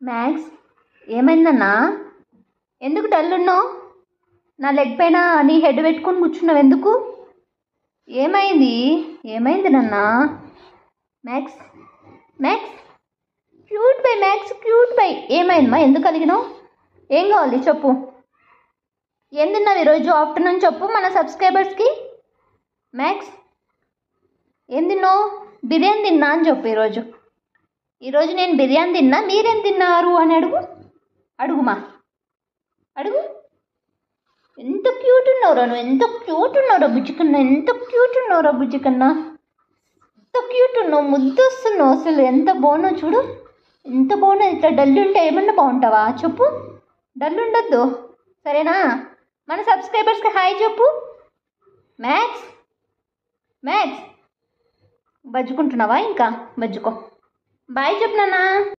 Max, ఏమైందన్నా? ఎందుకు dull ఉన్నావు? నా లెగ్ పైన నీ హెడ్ పెట్టుకొని కూర్చున్నావు ఎందుకు? ఏమైంది? ఏమైంది నాన్నా? Max, max, cute by max, cute by. ఏమైందమ్మా? ఎందుకు అలిగినావు? ఏం కావాలి చెప్పు. ఏం తిన్నావు ఈరోజు ఆఫ్టర్నూన్ చెప్పు మన సబ్స్క్రైబర్స్కి. మ్యాక్స్, ఏం తిన్నావు? బిర్యానీ తిన్నా అని చెప్పు. ఈరోజు నేను బిర్యానీ తిన్నా, మీరేం తిన్నారు అని అడుగుమా, అడుగు. ఎంత క్యూట్ ఉన్నావురా నువ్వు, ఎంత క్యూట్ ఉన్నావురా బుజ్జికన్నా, ఎంత క్యూట్ ఉన్నావురా బుజ్జికన్నా, ఎంత క్యూట్ ఉన్నావు, ముద్దు వస్తున్నావు. అసలు ఎంత బాగున్నావు చూడు, ఎంత బాగున్నావు. ఇట్లా డల్ ఉంటే ఏమన్నా బాగుంటావా చెప్పు? డల్ ఉండొద్దు, సరేనా? మన సబ్స్క్రైబర్స్కి హాయ్ చెప్పు. మ్యాక్స్, మ్యాక్స్, బజ్జుకుంటున్నావా? ఇంకా బజ్జుకో. బాయ్ చెప్పు నాన్న.